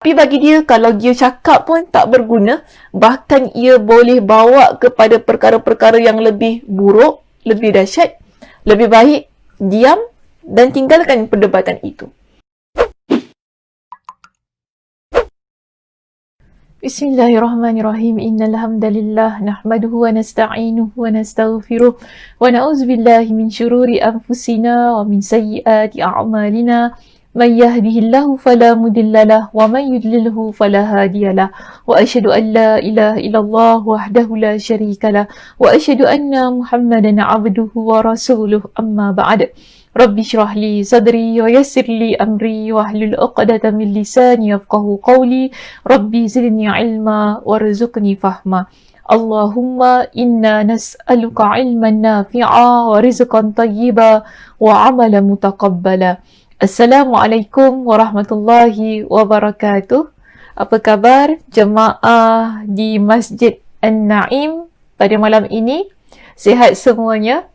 Tapi bagi dia, kalau dia cakap pun tak berguna, bahkan ia boleh bawa kepada perkara-perkara yang lebih buruk, lebih dahsyat. Lebih baik diam dan tinggalkan perdebatan itu. Bismillahirrahmanirrahim. Innal hamdalillah nahmaduhu wa nasta'inuhu wa nastaghfiruh wa na'udzu billahi min syururi anfusina wa min sayyiati a'malina. من يهده الله فلا مضل له ومن يضلله فلا هادي له وأشهد أن لا إله إلا الله وحده لا شريك له وأشهد أن محمدا عبده ورسوله أما بعد رب اشرح لي صدري ويسر لي أمري واحلل عقدة من لساني يفقهوا قولي ربي زدني علما وارزقني فهما اللهم إنا نسألك علما نافعا ورزقا طيبا وعملا متقبلا. Assalamualaikum warahmatullahi wabarakatuh. Apa khabar jemaah di Masjid An-Naim pada malam ini? Sihat semuanya?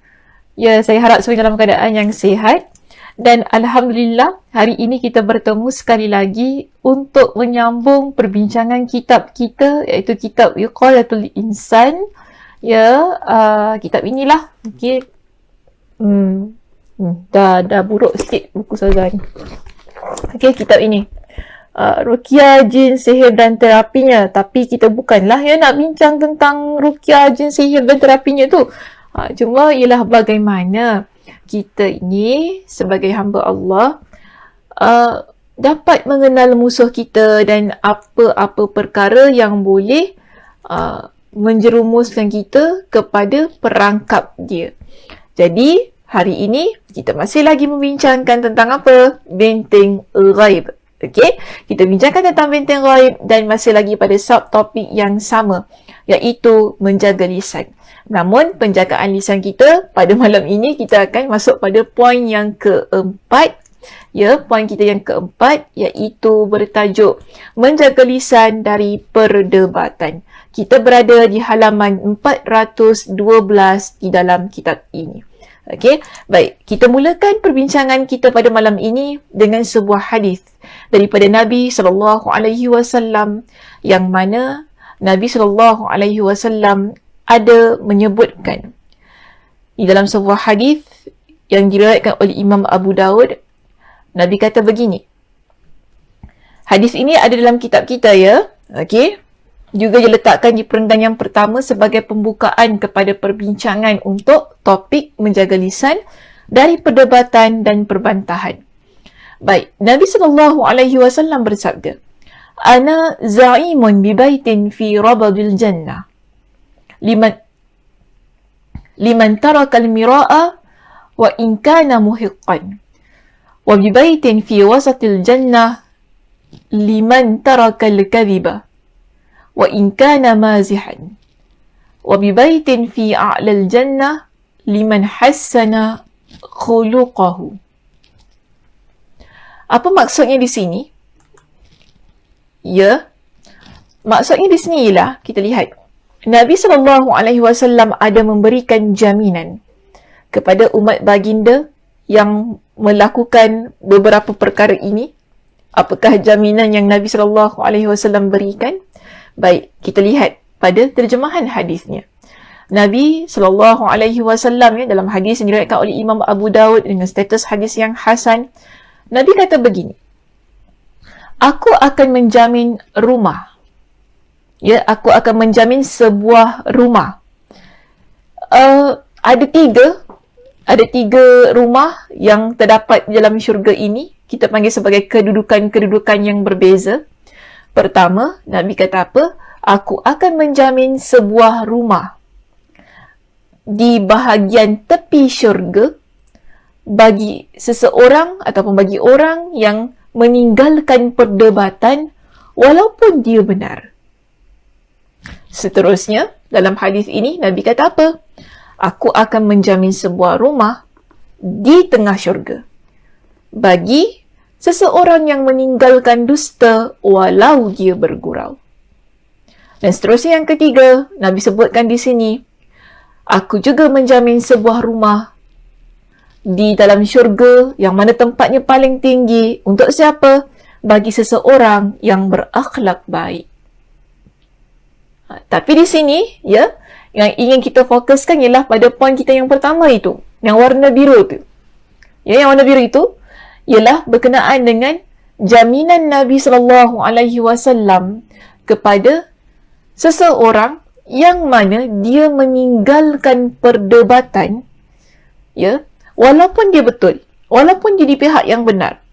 Ya, saya harap semuanya dalam keadaan yang sihat. Dan Alhamdulillah, hari ini kita bertemu sekali lagi untuk menyambung perbincangan kitab kita, iaitu kitab Wiqayatul Insan. Ya, kitab inilah. Okay. Dah buruk sikit buku saya ni. Okey, kitab ini. Ruqyah, jin, sihir dan terapinya. Tapi kita bukanlah nak bincang tentang ruqyah, jin, sihir dan terapinya tu. Cuma ialah bagaimana kita ini sebagai hamba Allah dapat mengenal musuh kita dan apa-apa perkara yang boleh menjerumuskan kita kepada perangkap dia. Jadi, hari ini kita masih lagi membincangkan tentang apa? Benteng ghaib. Okey, kita bincangkan tentang benteng ghaib dan masih lagi pada subtopik yang sama, iaitu menjaga lisan. Namun penjagaan lisan kita pada malam ini kita akan masuk pada poin yang keempat. Ya, poin kita yang keempat iaitu bertajuk menjaga lisan dari perdebatan. Kita berada di halaman 412 di dalam kitab ini. Okey, baik. Kita mulakan perbincangan kita pada malam ini dengan sebuah hadis daripada Nabi SAW yang mana Nabi SAW ada menyebutkan di dalam sebuah hadis yang diriwayatkan oleh Imam Abu Daud. Nabi kata begini. Hadis ini ada dalam kitab kita, ya. Okey. Juga diletakkan di perenggan yang pertama sebagai pembukaan kepada perbincangan untuk topik menjaga lisan dari perdebatan dan perbantahan. Baik, Nabi SAW bersabda, Ana za'imun bi baitin fi rabadil jannah. Liman taraka al-mira'a wa in kana muhiqqan. Wa bi baitin fi wasatil jannah liman taraka al-kadhiba. وإن كان مازحا وببيت في أعلى الجنة لمن حسن خلقه. Apa maksudnya di sini? Ya, maksudnya di sini ialah kita lihat Nabi SAW ada memberikan jaminan kepada umat baginda yang melakukan beberapa perkara ini. Apakah jaminan yang Nabi SAW berikan? Baik, kita lihat pada terjemahan hadisnya. Nabi SAW ya, dalam hadis yang diriwayatkan oleh Imam Abu Daud dengan status hadis yang hasan, Nabi kata begini, aku akan menjamin rumah. Ya, aku akan menjamin sebuah rumah. Ada tiga rumah yang terdapat dalam syurga ini. Kita panggil sebagai kedudukan-kedudukan yang berbeza. Pertama, Nabi kata apa? Aku akan menjamin sebuah rumah di bahagian tepi syurga bagi seseorang ataupun bagi orang yang meninggalkan perdebatan walaupun dia benar. Seterusnya, dalam hadis ini, Nabi kata apa? Aku akan menjamin sebuah rumah di tengah syurga bagi seseorang yang meninggalkan dusta walau dia bergurau. Dan seterusnya yang ketiga, Nabi sebutkan di sini, aku juga menjamin sebuah rumah di dalam syurga yang mana tempatnya paling tinggi untuk siapa? bagi seseorang yang berakhlak baik. Tapi di sini, ya, yang ingin kita fokuskan ialah pada poin kita yang pertama itu, yang warna biru tu. Ya, yang warna biru itu ialah berkenaan dengan jaminan Nabi SAW kepada seseorang yang mana dia meninggalkan perdebatan, ya, walaupun dia betul, walaupun dia di pihak yang benar.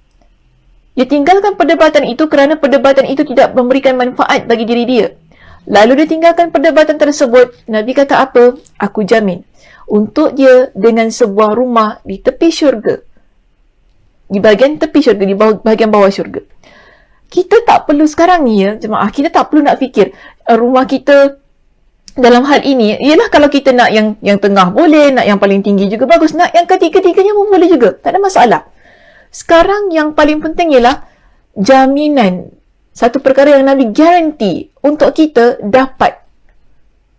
Dia tinggalkan perdebatan itu kerana perdebatan itu tidak memberikan manfaat bagi diri dia. Lalu dia tinggalkan perdebatan tersebut. Nabi kata apa? Aku jamin untuk dia dengan sebuah rumah di tepi syurga. Di bahagian tepi syurga, di bahagian bawah syurga. Kita tak perlu sekarang ni, ya, jemaah, kita tak perlu nak fikir rumah kita dalam hal ini, ialah kalau kita nak yang tengah boleh, nak yang paling tinggi juga bagus, nak yang ketiga-tiganya pun boleh juga. Tak ada masalah. Sekarang yang paling penting ialah jaminan. Satu perkara yang Nabi garanti untuk kita dapat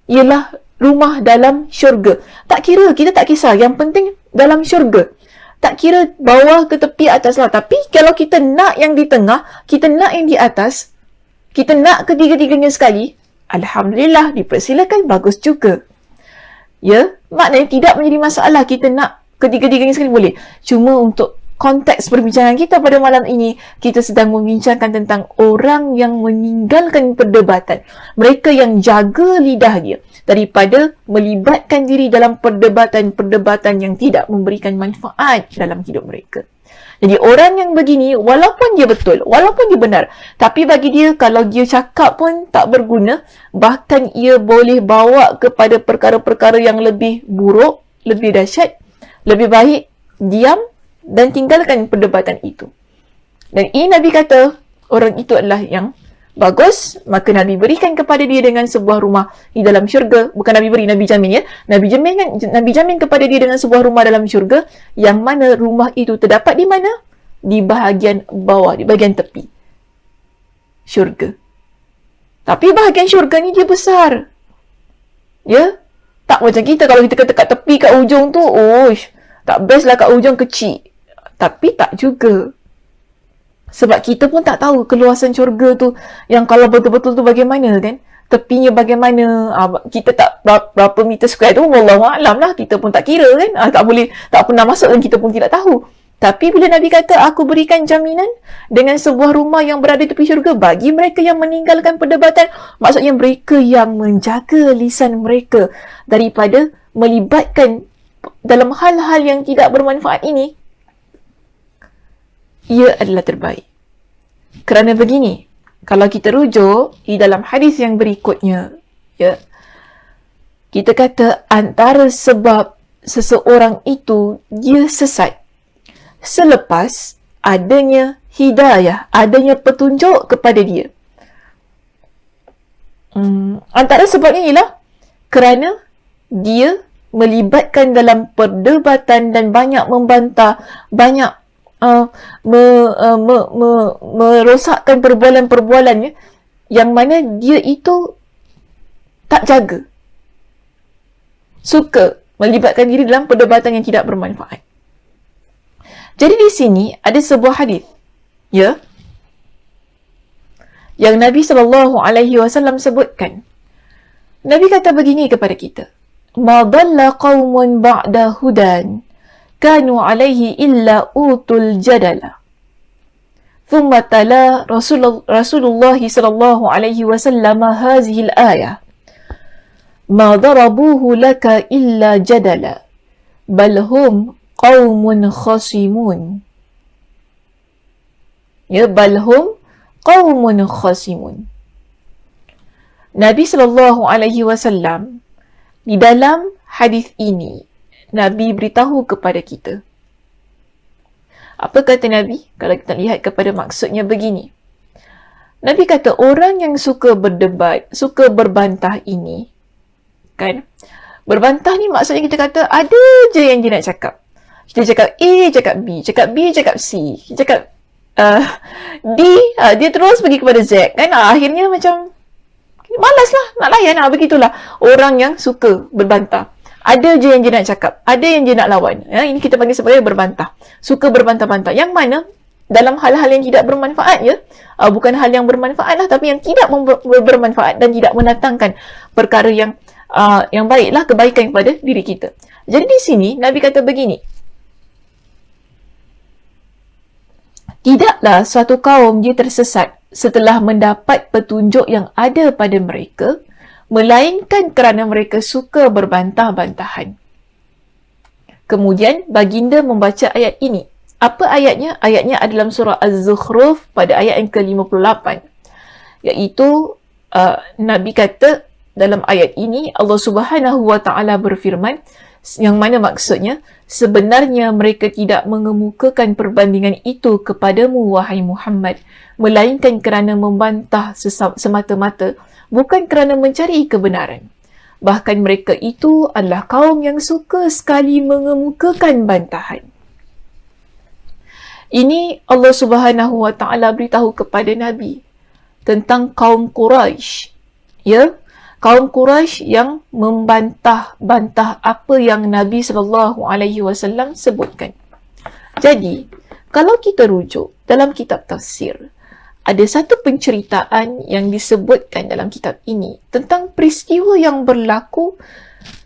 ialah rumah dalam syurga. Tak kira, kita tak kisah. Yang penting dalam syurga. Tak kira bawah ke tepi atas lah. Tapi kalau kita nak yang di tengah, kita nak yang di atas, kita nak ketiga-tiganya sekali, Alhamdulillah, dipersilakan, bagus juga. Ya, maknanya tidak menjadi masalah kita nak ketiga-tiganya sekali, boleh. Cuma untuk konteks perbincangan kita pada malam ini, kita sedang membincangkan tentang orang yang meninggalkan perdebatan. Mereka yang jaga lidah dia daripada melibatkan diri dalam perdebatan-perdebatan yang tidak memberikan manfaat dalam hidup mereka. Jadi orang yang begini, walaupun dia betul, walaupun dia benar, tapi bagi dia, kalau dia cakap pun tak berguna, bahkan ia boleh bawa kepada perkara-perkara yang lebih buruk, lebih dahsyat, lebih baik diam dan tinggalkan perdebatan itu. Dan ini Nabi kata, orang itu adalah yang bagus, maka Nabi berikan kepada dia dengan sebuah rumah di dalam syurga. Bukan Nabi beri, Nabi jamin, ya. Nabi jamin kepada dia dengan sebuah rumah dalam syurga, yang mana rumah itu terdapat di mana? Di bahagian bawah, di bahagian tepi syurga. Tapi bahagian syurga ni dia besar. Ya? Tak macam kita, kalau kita kata kat tepi, kat ujung tu, tak best lah, kat ujung kecil. Tapi tak juga. Sebab kita pun tak tahu keluasan syurga tu, yang kalau betul-betul tu bagaimana kan. Tepinya bagaimana. Kita tak berapa meter square tu, wallahualam lah. Kita pun tak kira kan. Tak boleh, tak pernah masuk dan kita pun tidak tahu. Tapi bila Nabi kata, aku berikan jaminan dengan sebuah rumah yang berada di tepi syurga bagi mereka yang meninggalkan perdebatan, maksudnya mereka yang menjaga lisan mereka daripada melibatkan dalam hal-hal yang tidak bermanfaat ini, ia adalah terbaik. Kerana begini, kalau kita rujuk di dalam hadis yang berikutnya, ya, kita kata antara sebab seseorang itu dia sesat selepas adanya hidayah, adanya petunjuk kepada dia. Antara sebabnya ialah kerana dia melibatkan dalam perdebatan dan banyak membantah, banyak merosakkan perbualan-perbualannya yang mana dia itu tak jaga. Suka melibatkan diri dalam perdebatan yang tidak bermanfaat. Jadi di sini ada sebuah hadis, ya, yang Nabi SAW sebutkan. Nabi kata begini kepada kita, "Ma dhalla qaumun ba'da hudan kanu alaihi illa utul jadala." Thumma tala Rasulullah sallallahu alaihi wasallam hadhihi al-ayah, "Ma darabuhu laka illa jadala bal hum qaumun khasimun." Ya, bal hum qaumun khasimun. Nabi sallallahu alaihi wasallam di dalam hadis ini, Nabi beritahu kepada kita. Apa kata Nabi? Kalau kita lihat kepada maksudnya begini. Nabi kata orang yang suka berdebat, suka berbantah ini, kan? Berbantah ni maksudnya kita kata ada je yang dia nak cakap. Kita cakap A, cakap B, cakap B, cakap C, cakap D, dia terus pergi kepada Z, kan? Akhirnya macam malas lah nak layan, begitulah orang yang suka berbantah. Ada je yang dia nak cakap, ada yang dia nak lawan. Ya, ini kita panggil sebagai berbantah. Suka berbantah-bantah. Yang mana dalam hal-hal yang tidak bermanfaat, ya. Bukan hal yang bermanfaat lah, tapi yang tidak bermanfaat dan tidak mendatangkan perkara yang baiklah, kebaikan kepada diri kita. Jadi di sini Nabi kata begini, tidaklah suatu kaum dia tersesat setelah mendapat petunjuk yang ada pada mereka, melainkan kerana mereka suka berbantah-bantahan. Kemudian baginda membaca ayat ini. Apa ayatnya? Ayatnya adalah dalam surah Az-Zukhruf pada ayat yang ke-58. Iaitu Nabi kata dalam ayat ini, Allah Subhanahu wa Ta'ala berfirman, yang mana maksudnya, sebenarnya mereka tidak mengemukakan perbandingan itu kepadamu, wahai Muhammad, melainkan kerana membantah semata-mata, bukan kerana mencari kebenaran. Bahkan mereka itu adalah kaum yang suka sekali mengemukakan bantahan. Ini Allah Subhanahu wa Ta'ala beritahu kepada Nabi tentang kaum Quraisy. Ya, kaum Quraisy yang membantah-bantah apa yang Nabi SAW sebutkan. Jadi, kalau kita rujuk dalam kitab tafsir, ada satu penceritaan yang disebutkan dalam kitab ini tentang peristiwa yang berlaku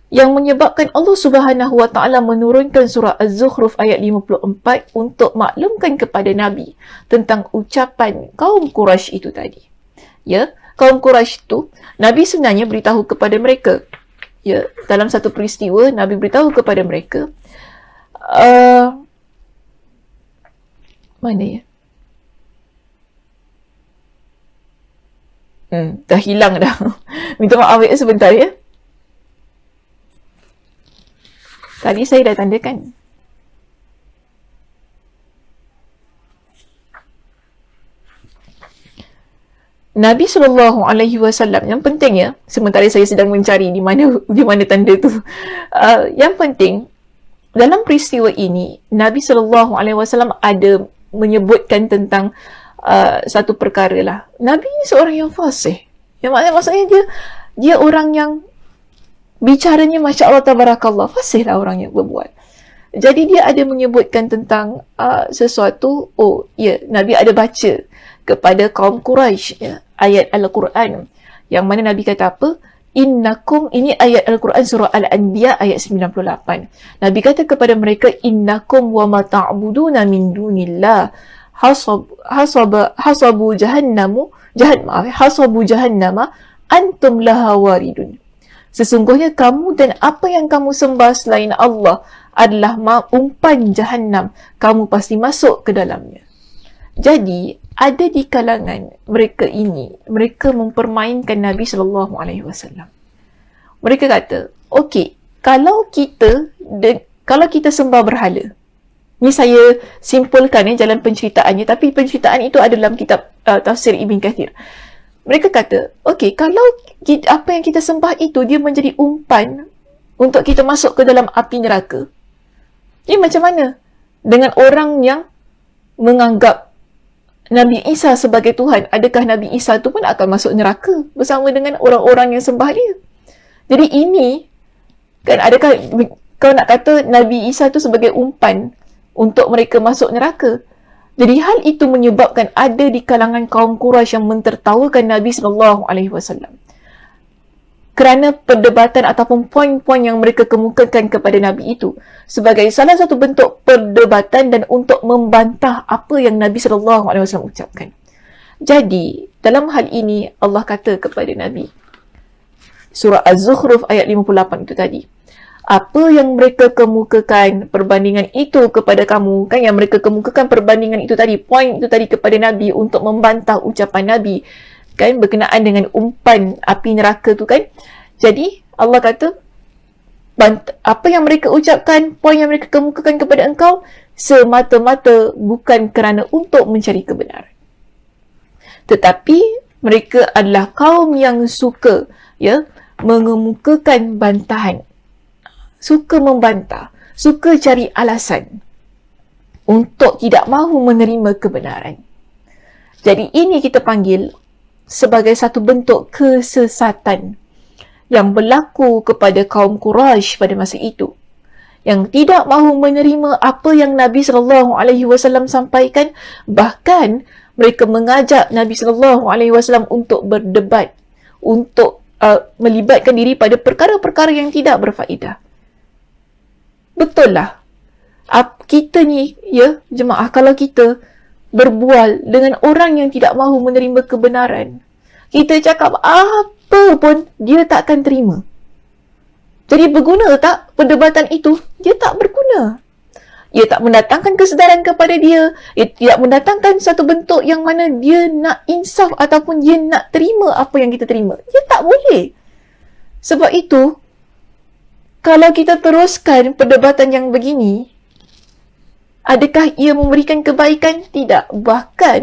yang menyebabkan Allah Subhanahu wa Ta'ala menurunkan surah Az-Zukhruf ayat 54 untuk maklumkan kepada Nabi tentang ucapan kaum Quraisy itu tadi. Ya, kaum Quraisy itu Nabi sebenarnya beritahu kepada mereka. Ya, dalam satu peristiwa Nabi beritahu kepada mereka mana ya? Dah hilang dah. Minta maaf ya sebentar ya. Tadi saya dah tandakan. Nabi SAW, yang penting ya, sementara saya sedang mencari di mana tanda tu. Yang penting, dalam peristiwa ini, Nabi SAW ada menyebutkan tentang satu perkara lah. Nabi ni seorang yang fasih. Yang maksudnya dia orang yang bicaranya Masya Allah Tabarakallah, fasih lah orang yang berbuat. Jadi dia ada menyebutkan tentang sesuatu, Nabi ada baca kepada kaum Quraisy, ya, ayat Al-Quran, yang mana Nabi kata apa? Innakum, ini ayat Al-Quran surah Al-Anbiya ayat 98. Nabi kata kepada mereka, innakum wa ma ta'buduna min dunillah hasabu jahannama antum laha waridun. Sesungguhnya kamu dan apa yang kamu sembah selain Allah adalah umpan jahannam, kamu pasti masuk ke dalamnya. Jadi ada di kalangan mereka ini, mereka mempermainkan Nabi SAW. Mereka kata, okey, kalau kita sembah berhala, ni saya simpulkan jalan penceritaannya, tapi penceritaan itu ada dalam kitab tafsir Ibn Kathir. Mereka kata, okey, kalau apa yang kita sembah itu dia menjadi umpan untuk kita masuk ke dalam api neraka, ini macam mana dengan orang yang menganggap Nabi Isa sebagai Tuhan? Adakah Nabi Isa tu pun akan masuk neraka bersama dengan orang-orang yang sembah dia? Jadi ini kan, adakah kau nak kata Nabi Isa tu sebagai umpan untuk mereka masuk neraka? Jadi hal itu menyebabkan ada di kalangan kaum Quraisy yang mentertawakan Nabi SAW kerana perdebatan ataupun poin-poin yang mereka kemukakan kepada Nabi itu sebagai salah satu bentuk perdebatan dan untuk membantah apa yang Nabi SAW ucapkan. Jadi dalam hal ini Allah kata kepada Nabi, surah Az-Zukhruf ayat 58 itu tadi, apa yang mereka kemukakan perbandingan itu kepada kamu, kan, yang mereka kemukakan perbandingan itu tadi, poin itu tadi kepada Nabi untuk membantah ucapan Nabi, kan, berkenaan dengan umpan api neraka tu kan. Jadi Allah kata, apa yang mereka ucapkan, poin yang mereka kemukakan kepada engkau semata-mata bukan kerana untuk mencari kebenaran, tetapi mereka adalah kaum yang suka, ya, mengemukakan bantahan, suka membantah, suka cari alasan untuk tidak mahu menerima kebenaran. Jadi ini kita panggil sebagai satu bentuk kesesatan yang berlaku kepada kaum Quraisy pada masa itu, yang tidak mahu menerima apa yang Nabi SAW sampaikan, bahkan mereka mengajak Nabi SAW untuk berdebat, untuk melibatkan diri pada perkara-perkara yang tidak berfaedah. Betul lah. Kita ni, ya, jemaah, kalau kita berbual dengan orang yang tidak mahu menerima kebenaran, kita cakap apa pun, dia takkan terima. Jadi berguna tak perdebatan itu? Dia tak berguna. Ia tak mendatangkan kesedaran kepada dia. Ia tidak mendatangkan satu bentuk yang mana dia nak insaf ataupun dia nak terima apa yang kita terima. Dia tak boleh. Sebab itu, kalau kita teruskan perdebatan yang begini, adakah ia memberikan kebaikan? Tidak. Bahkan,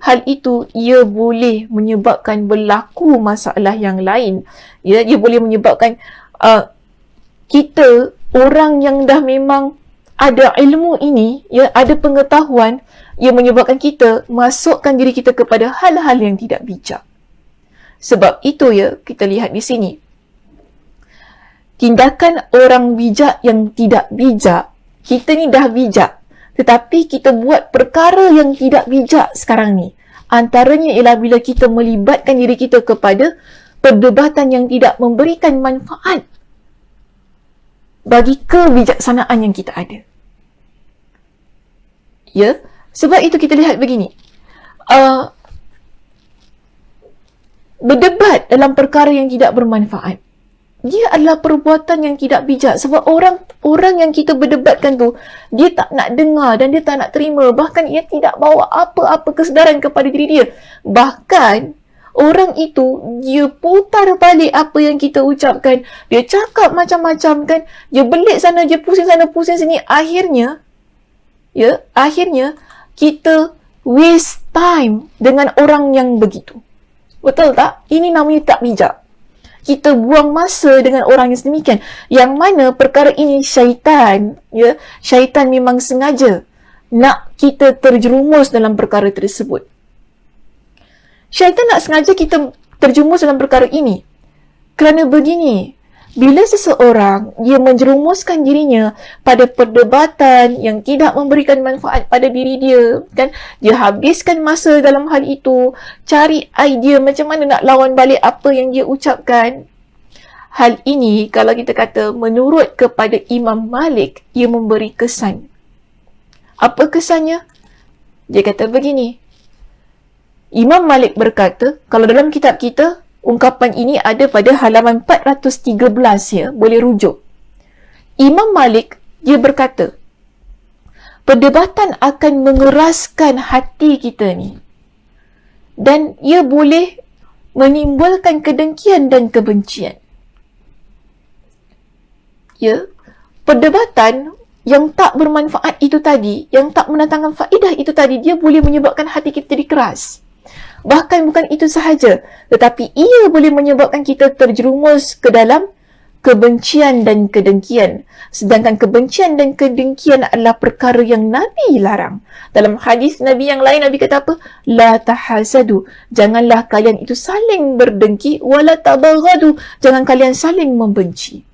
hal itu ia boleh menyebabkan berlaku masalah yang lain. Ya, ia boleh menyebabkan kita, orang yang dah memang ada ilmu ini, ya, ada pengetahuan, ia menyebabkan kita masukkan diri kita kepada hal-hal yang tidak bijak. Sebab itu, ya, kita lihat di sini. Tindakan orang bijak yang tidak bijak, kita ni dah bijak, tetapi kita buat perkara yang tidak bijak sekarang ni. Antaranya ialah bila kita melibatkan diri kita kepada perdebatan yang tidak memberikan manfaat bagi kebijaksanaan yang kita ada. Ya, sebab itu kita lihat begini. Berdebat dalam perkara yang tidak bermanfaat, dia adalah perbuatan yang tidak bijak. Sebab orang yang kita berdebatkan tu, dia tak nak dengar dan dia tak nak terima. Bahkan ia tidak bawa apa-apa kesedaran kepada diri dia. Bahkan, orang itu, dia putar balik apa yang kita ucapkan. Dia cakap macam-macam kan. Dia belik sana, dia pusing sana, pusing sini. Akhirnya, kita waste time dengan orang yang begitu. Betul tak? Ini namanya tak bijak. Kita buang masa dengan orang yang sedemikian. Yang mana perkara ini syaitan, ya, syaitan memang sengaja nak kita terjerumus dalam perkara tersebut. Syaitan nak sengaja kita terjerumus dalam perkara ini. Kerana begini, bila seseorang dia menjerumuskan dirinya pada perdebatan yang tidak memberikan manfaat pada diri dia, kan, dia habiskan masa dalam hal itu, cari idea macam mana nak lawan balik apa yang dia ucapkan. Hal ini, kalau kita kata menurut kepada Imam Malik, ia memberi kesan. Apa kesannya? Dia kata begini. Imam Malik berkata, kalau dalam kitab kita, ungkapan ini ada pada halaman 413, ya, boleh rujuk. Imam Malik, dia berkata, perdebatan akan mengeraskan hati kita ni. Dan ia boleh menimbulkan kedengkian dan kebencian. Ya, perdebatan yang tak bermanfaat itu tadi, yang tak mendatangkan faedah itu tadi, dia boleh menyebabkan hati kita jadi keras. Bahkan bukan itu sahaja, tetapi ia boleh menyebabkan kita terjerumus ke dalam kebencian dan kedengkian. Sedangkan kebencian dan kedengkian adalah perkara yang Nabi larang. Dalam hadis Nabi yang lain, Nabi kata apa? La tahasadu. Janganlah kalian itu saling berdengki. Wala tabaghadu. Jangan kalian saling membenci.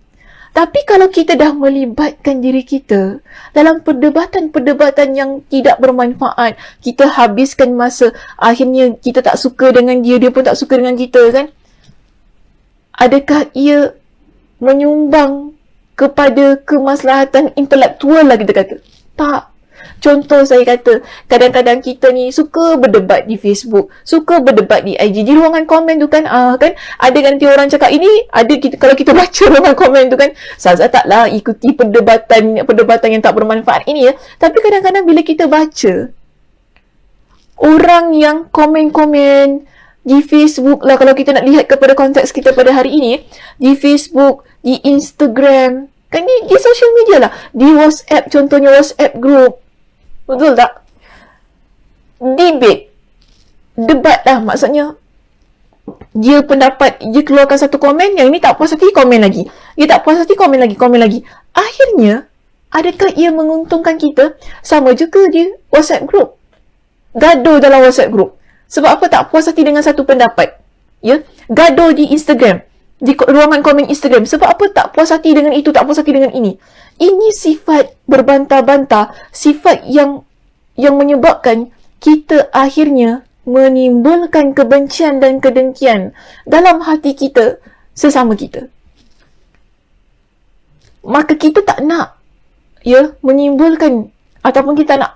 Tapi kalau kita dah melibatkan diri kita dalam perdebatan-perdebatan yang tidak bermanfaat, kita habiskan masa, akhirnya kita tak suka dengan dia, dia pun tak suka dengan kita, kan? Adakah ia menyumbang kepada kemaslahatan intelektual lah kita kata? Tak. Contoh saya kata, kadang-kadang kita ni suka berdebat di Facebook, suka berdebat di IG, di ruangan komen tu kan, kan ada kan nanti orang cakap ini, ada kita, kalau kita baca ruangan komen tu kan, saya taklah ikuti perdebatan yang tak bermanfaat ini, ya. Tapi kadang-kadang bila kita baca orang yang komen-komen di Facebook lah, kalau kita nak lihat kepada konteks kita pada hari ini, di Facebook, di Instagram, kan di social media lah, di WhatsApp, contohnya WhatsApp group. Betul tak? Debat lah, maksudnya dia pendapat, dia keluarkan satu komen, yang ini tak puas hati, komen lagi. Dia tak puas hati, komen lagi. Akhirnya, adakah ia menguntungkan kita? Sama juga di WhatsApp group. Gaduh dalam WhatsApp group. Sebab apa? Tak puas hati dengan satu pendapat. Ya? Gaduh di Instagram, di ruangan komen Instagram. Sebab apa? Tak puas hati dengan itu, tak puas hati dengan ini. Ini sifat berbantah-bantah, sifat yang menyebabkan kita akhirnya menimbulkan kebencian dan kedengkian dalam hati kita sesama kita. Maka kita tak nak menimbulkan ataupun kita nak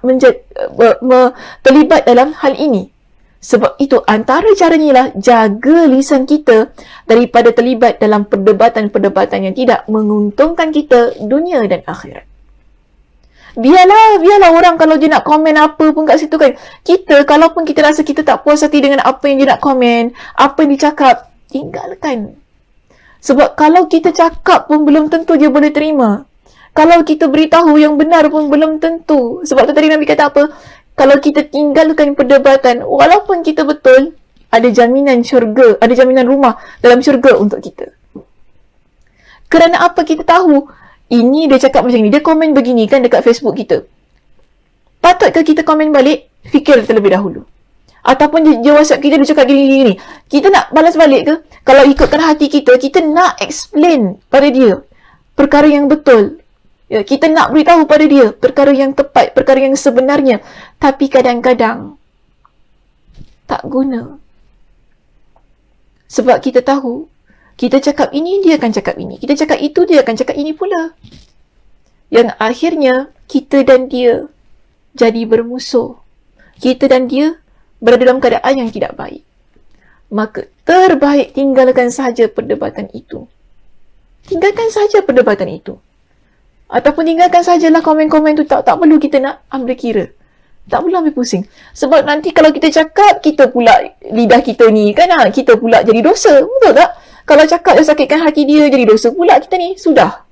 terlibat dalam hal ini. Sebab itu antara caranya ialah jaga lisan kita daripada terlibat dalam perdebatan-perdebatan yang tidak menguntungkan kita dunia dan akhirat. Biarlah orang kalau dia nak komen apa pun kat situ kan. Kita, kalaupun kita rasa kita tak puas hati dengan apa yang dia nak komen, apa yang dia cakap, tinggalkan. Sebab kalau kita cakap pun belum tentu dia boleh terima. Kalau kita beritahu yang benar pun belum tentu. Sebab tu tadi Nabi kata apa? Kalau kita tinggalkan perdebatan, walaupun kita betul, ada jaminan syurga, ada jaminan rumah dalam syurga untuk kita. Kerana apa kita tahu? Ini dia cakap macam ni, dia komen begini kan dekat Facebook kita. Patutkah kita komen balik? Fikir terlebih dahulu. Ataupun dia WhatsApp kita, dia cakap gini-gini. Kita nak balas balik ke? Kalau ikutkan hati kita, kita nak explain pada dia perkara yang betul. Ya, kita nak beritahu pada dia perkara yang tepat, perkara yang sebenarnya. Tapi kadang-kadang tak guna. Sebab kita tahu, kita cakap ini, dia akan cakap ini. Kita cakap itu, dia akan cakap ini pula. Yang akhirnya, kita dan dia jadi bermusuh. Kita dan dia berada dalam keadaan yang tidak baik. Maka terbaik tinggalkan sahaja perdebatan itu. Tinggalkan sahaja perdebatan itu. Ataupun tinggalkan sajalah komen-komen tu. Tak perlu kita nak ambil kira. Tak perlu ambil pusing. Sebab nanti kalau kita cakap, kita pula lidah kita ni kan, kita pula jadi dosa. Betul tak? Kalau cakap yang sakitkan hati dia, jadi dosa pula kita ni. Sudah.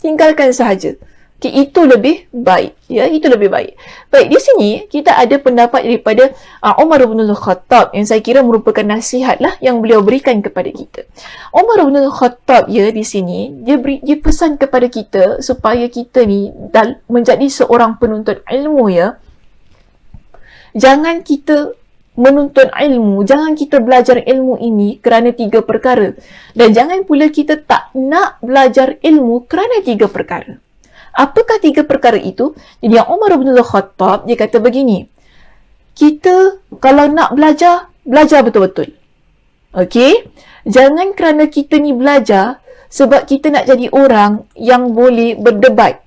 Tinggalkan sahaja. Okay, itu lebih baik. Ya, itu lebih baik. Baik, di sini kita ada pendapat daripada Umar bin Khattab yang saya kira merupakan nasihat lah yang beliau berikan kepada kita. Umar bin Khattab di sini dia pesan kepada kita supaya kita ni menjadi seorang penuntut ilmu ya. Jangan kita menuntut ilmu, jangan kita belajar ilmu ini kerana 3 perkara. Dan jangan pula kita tak nak belajar ilmu kerana 3 perkara. Apakah 3 perkara itu? Jadi yang Umar bin Khattab, dia kata begini. Kita kalau nak belajar, belajar betul-betul. Okey? Jangan kerana kita ni belajar sebab kita nak jadi orang yang boleh berdebat.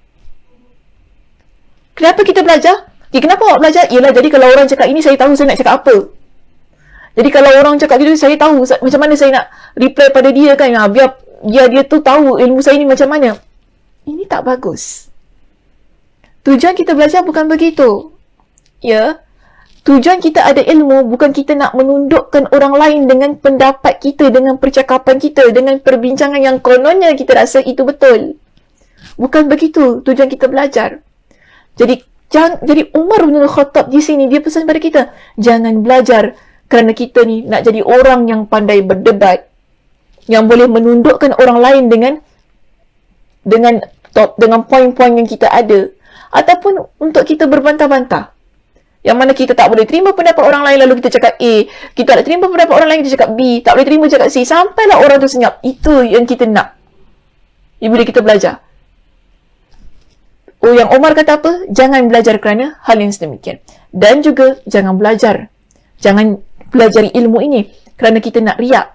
Kenapa kita belajar? Kenapa awak belajar? Ialah jadi kalau orang cakap ini, saya tahu saya nak cakap apa. Jadi kalau orang cakap gitu, saya tahu macam mana saya nak reply pada dia kan. Biar dia tu tahu ilmu saya ni macam mana. Ini tak bagus. Tujuan kita belajar bukan begitu. Ya. Tujuan kita ada ilmu bukan kita nak menundukkan orang lain dengan pendapat kita, dengan percakapan kita, dengan perbincangan yang kononnya kita rasa itu betul. Bukan begitu tujuan kita belajar. Jadi Umar bin Khattab di sini dia pesan pada kita, jangan belajar kerana kita ni nak jadi orang yang pandai berdebat, yang boleh menundukkan orang lain dengan poin-poin yang kita ada, ataupun untuk kita berbantah-bantah. Yang mana kita tak boleh terima pendapat orang lain lalu kita cakap A, kita tak terima pendapat orang lain kita cakap B, tak boleh terima cakap C, sampailah orang tu senyap. Itu yang kita nak bila kita belajar. Yang Umar kata apa? Jangan belajar kerana hal yang sedemikian. Dan juga jangan belajar ilmu ini kerana kita nak riak.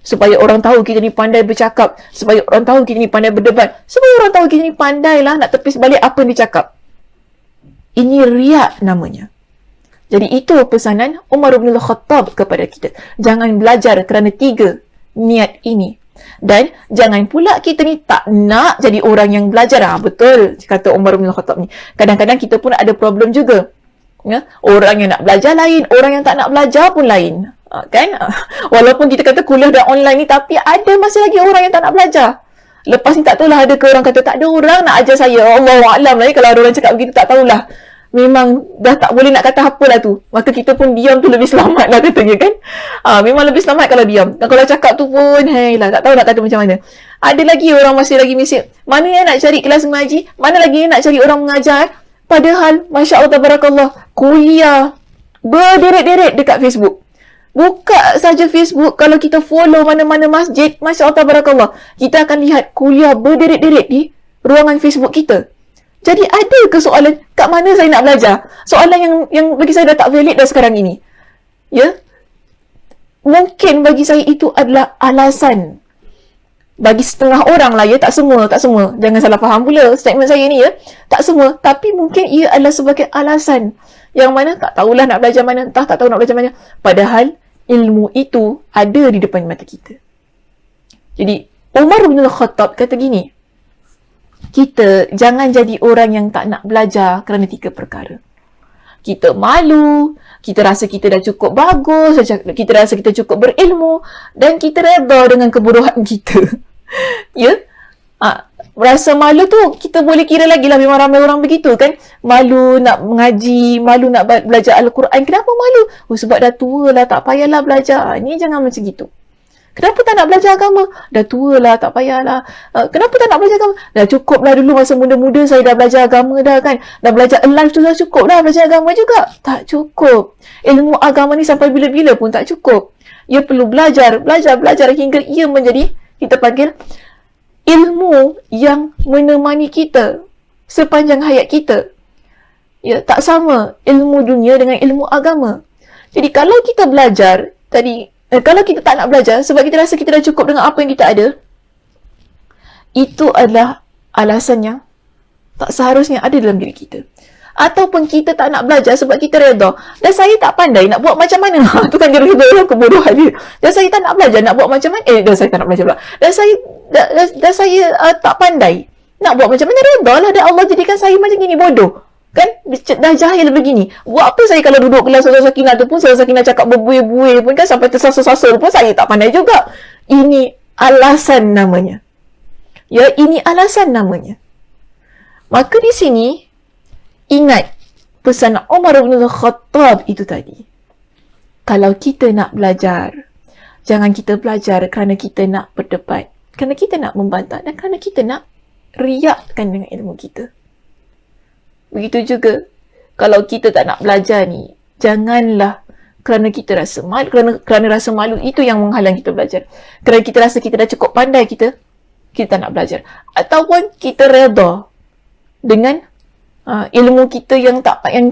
Supaya orang tahu kita ni pandai bercakap. Supaya orang tahu kita ni pandai berdebat. Supaya orang tahu kita ni pandai lah nak tepis balik apa yang dia cakap. Ini riak namanya. Jadi itu pesanan Umar bin Khattab kepada kita. Jangan belajar kerana 3 niat ini. Dan jangan pula kita ni tak nak jadi orang yang belajar. Betul kata Umar bin Khattab ni. Kadang-kadang kita pun ada problem juga. Ya? Orang yang nak belajar lain, orang yang tak nak belajar pun lain. Kan? Walaupun kita kata kuliah dah online ni, tapi ada masih lagi orang yang tak nak belajar. Lepas ni tak tahulah ada ke orang kata tak ada orang nak ajar saya. Allahuaklam lah. Kalau ada orang cakap begitu tak tahulah. Memang dah tak boleh nak kata apalah tu. Maka kita pun diam tu lebih selamat lah katanya kan. Memang lebih selamat kalau diam. Dan kalau cakap tu pun, lah tak tahu nak kata macam mana. Ada lagi orang masih lagi mesej, mana yang nak cari kelas mengaji? Mana lagi yang nak cari orang mengajar? Padahal, Masya Allah, Tabarakallah, kuliah berderet-deret dekat Facebook. Buka saja Facebook, kalau kita follow mana-mana masjid, Masya Allah, Tabarakallah, kita akan lihat kuliah berderet-deret di ruangan Facebook kita. Jadi ada ke soalan kat mana saya nak belajar? Soalan yang bagi saya dah tak valid dah sekarang ini. Ya? Mungkin bagi saya itu adalah alasan. Bagi setengah orang lah ya, tak semua. Jangan salah faham pula statement saya ni ya. Tak semua, tapi mungkin ia adalah sebagai alasan. Yang mana tak tahulah nak belajar mana, entah tak tahu nak belajar mana. Padahal ilmu itu ada di depan mata kita. Jadi Umar bin Khattab kata gini, kita jangan jadi orang yang tak nak belajar kerana 3 perkara. Kita malu, kita rasa kita dah cukup bagus, kita rasa kita cukup berilmu, dan kita reda dengan kebodohan kita. Ya? Rasa malu tu kita boleh kira lagi lah, memang ramai orang begitu kan. Malu nak mengaji, malu nak belajar Al-Quran. Kenapa malu? Sebab dah tua lah, tak payahlah belajar. Ni jangan macam gitu. Kenapa tak nak belajar agama? Dah tua lah, tak payahlah. Kenapa tak nak belajar agama? Dah cukup lah dulu masa muda-muda saya dah belajar agama dah kan. Dah belajar alive tu dah cukup dah, belajar agama juga. Tak cukup. Ilmu agama ni sampai bila-bila pun tak cukup. Ia perlu belajar hingga ia menjadi, kita panggil, ilmu yang menemani kita sepanjang hayat kita. Ya, tak sama ilmu dunia dengan ilmu agama. Jadi kalau kita belajar tadi, kalau kita tak nak belajar sebab kita rasa kita dah cukup dengan apa yang kita ada, itu adalah alasan yang tak seharusnya ada dalam diri kita. Ataupun kita tak nak belajar sebab kita reda. Dan saya tak pandai nak buat macam mana. Itu kan dia reda lah, kebodohan dia. Dan saya tak nak belajar nak buat macam mana. Dan saya tak nak belajar pula. Dan saya tak pandai nak buat macam mana. Reda lah. Dan Allah jadikan saya macam gini, bodoh. Kan? Dah jahil begini. Buat apa saya kalau duduk kelas Ustazah Sakinah tu pun, Ustazah Sakinah cakap berbuih-buih pun kan, sampai tersasar-sasar pun saya tak pandai juga. Ini alasan namanya. Ya, ini alasan namanya. Maka di sini, ingat pesan Umar bin Khattab itu tadi. Kalau kita nak belajar, jangan kita belajar kerana kita nak berdebat, kerana kita nak membantah, dan kerana kita nak riakkan dengan ilmu kita. Begitu juga, kalau kita tak nak belajar ni, janganlah kerana kita rasa malu, kerana rasa malu itu yang menghalang kita belajar. Kerana kita rasa kita dah cukup pandai, kita tak nak belajar. Ataupun kita reda dengan ilmu kita yang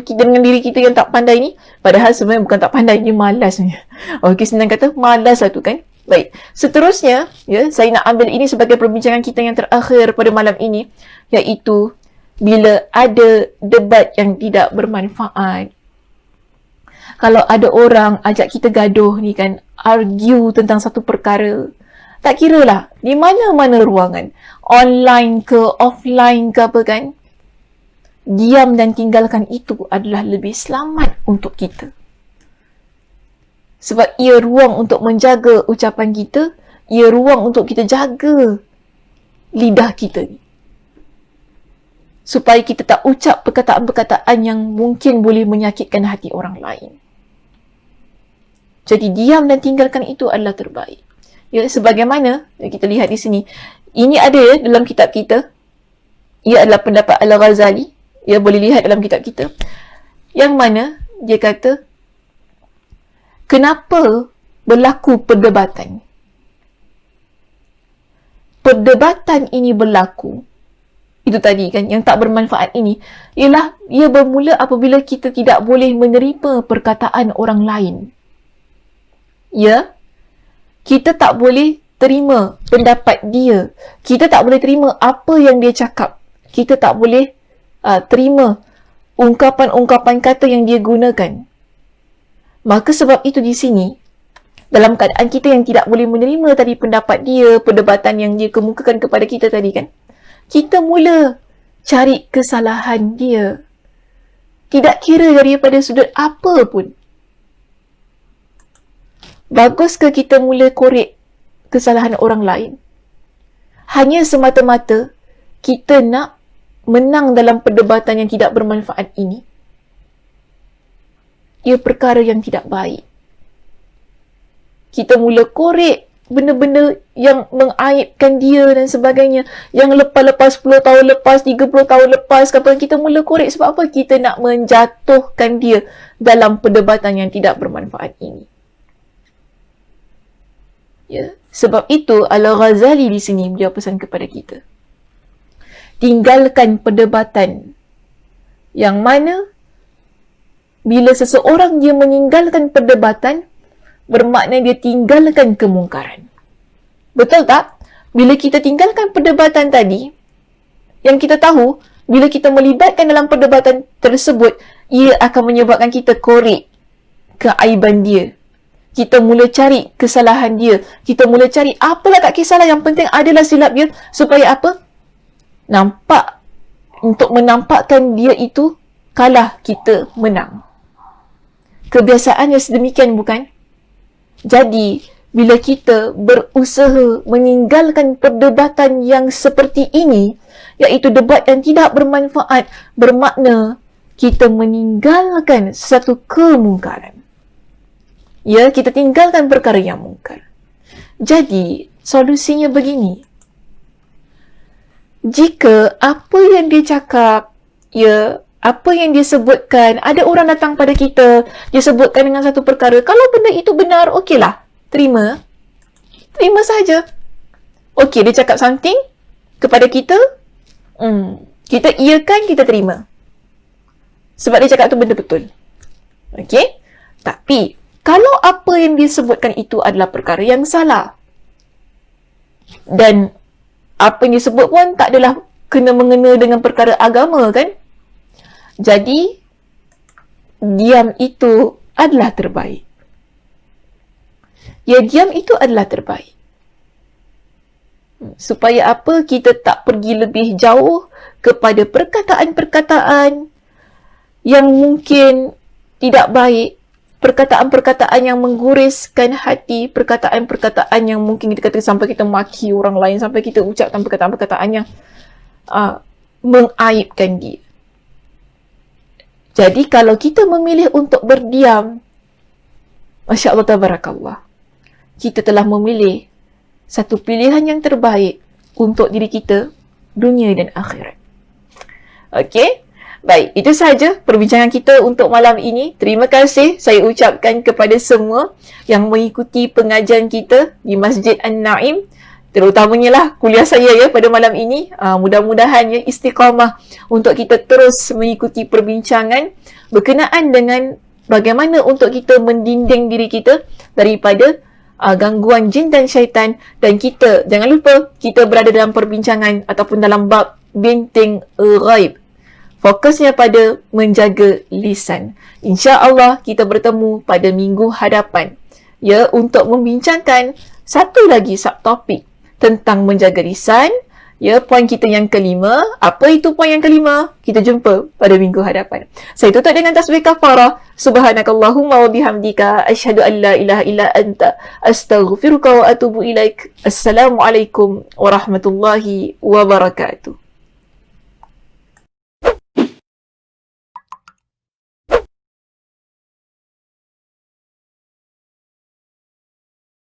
dengan diri kita yang tak pandai ni, padahal sebenarnya bukan tak pandai, dia malas ni. Okey, senang kata malas lah tu kan. Baik, seterusnya ya, saya nak ambil ini sebagai perbincangan kita yang terakhir pada malam ini, iaitu bila ada debat yang tidak bermanfaat. Kalau ada orang ajak kita gaduh ni kan, argue tentang satu perkara, tak kira lah di mana-mana ruangan, online ke offline ke apa kan, diam dan tinggalkan itu adalah lebih selamat untuk kita. Sebab ia ruang untuk menjaga ucapan kita, ia ruang untuk kita jaga lidah kita ni, supaya kita tak ucap perkataan-perkataan yang mungkin boleh menyakitkan hati orang lain. Jadi diam dan tinggalkan itu adalah terbaik. Ya, sebagaimana kita lihat di sini, ini ada ya dalam kitab kita. Ia adalah pendapat Al-Ghazali. Ya, boleh lihat dalam kitab kita. Yang mana dia kata, kenapa berlaku perdebatan? Perdebatan ini berlaku, itu tadi kan, yang tak bermanfaat ini, ialah ia bermula apabila kita tidak boleh menerima perkataan orang lain. Ya, kita tak boleh terima pendapat dia. Kita tak boleh terima apa yang dia cakap. Kita tak boleh terima ungkapan-ungkapan kata yang dia gunakan. Maka sebab itu di sini, dalam keadaan kita yang tidak boleh menerima tadi pendapat dia, perdebatan yang dia kemukakan kepada kita tadi kan, kita mula cari kesalahan dia. Tidak kira daripada sudut apa pun. Bagus ke kita mula korek kesalahan orang lain? Hanya semata-mata kita nak menang dalam perdebatan yang tidak bermanfaat ini. Ia perkara yang tidak baik. Kita mula korek benda-benda yang mengaibkan dia dan sebagainya, yang lepas-lepas 10 tahun lepas, 30 tahun lepas, kapan kita mula korek. Sebab apa? Kita nak menjatuhkan dia dalam perdebatan yang tidak bermanfaat ini. Ya, sebab itu Al-Ghazali di sini beliau pesan kepada kita, tinggalkan perdebatan. Yang mana bila seseorang dia meninggalkan perdebatan, bermakna dia tinggalkan kemungkaran. Betul tak? Bila kita tinggalkan perdebatan tadi, yang kita tahu, bila kita melibatkan dalam perdebatan tersebut, ia akan menyebabkan kita korek keaiban dia. Kita mula cari kesalahan dia. Kita mula cari apalah tak kisahlah, yang penting adalah silap dia. Supaya apa? Nampak, untuk menampakkan dia itu kalah, kita menang. Kebiasaannya sedemikian, bukan? Jadi, bila kita berusaha meninggalkan perdebatan yang seperti ini, iaitu debat yang tidak bermanfaat, bermakna kita meninggalkan satu kemungkaran. Ya, kita tinggalkan perkara yang mungkar. Jadi, solusinya begini. Jika apa yang dia cakap, ya, apa yang dia sebutkan, ada orang datang pada kita, dia sebutkan dengan satu perkara, kalau benda itu benar, okeylah, terima saja. Okey, dia cakap something kepada kita, kita iakan, kita terima. Sebab dia cakap tu benda betul. Okey? Tapi, kalau apa yang dia sebutkan itu adalah perkara yang salah, dan apa yang dia sebut pun tak adalah kena-mengena dengan perkara agama, kan? Jadi, diam itu adalah terbaik. Ya, diam itu adalah terbaik. Supaya apa? Kita tak pergi lebih jauh kepada perkataan-perkataan yang mungkin tidak baik, perkataan-perkataan yang mengguriskan hati, perkataan-perkataan yang mungkin kita kata sampai kita maki orang lain, sampai kita ucapkan perkataan-perkataan yang mengaibkan dia. Jadi kalau kita memilih untuk berdiam, Masya Allah Tabarakallah, kita telah memilih satu pilihan yang terbaik untuk diri kita, dunia dan akhirat. Okey? Baik, itu sahaja perbincangan kita untuk malam ini. Terima kasih saya ucapkan kepada semua yang mengikuti pengajian kita di Masjid An-Naim. Terutamanya lah kuliah saya ya pada malam ini. Mudah-mudahan ya istiqamah untuk kita terus mengikuti perbincangan berkenaan dengan bagaimana untuk kita mendinding diri kita daripada gangguan jin dan syaitan. Dan kita, jangan lupa, kita berada dalam perbincangan ataupun dalam bab benteng ghaib. Fokusnya pada menjaga lisan. InsyaAllah kita bertemu pada minggu hadapan. Ya, untuk membincangkan satu lagi subtopik tentang menjaga lisan. Ya, poin kita yang kelima. Apa itu poin yang kelima? Kita jumpa pada minggu hadapan. Saya tutup dengan tasbih kafarah. Subhanakallahumma wa bihamdika asyhadu an la ilaha illa anta astaghfiruka wa atubu ilaik. Assalamualaikum warahmatullahi wabarakatuh.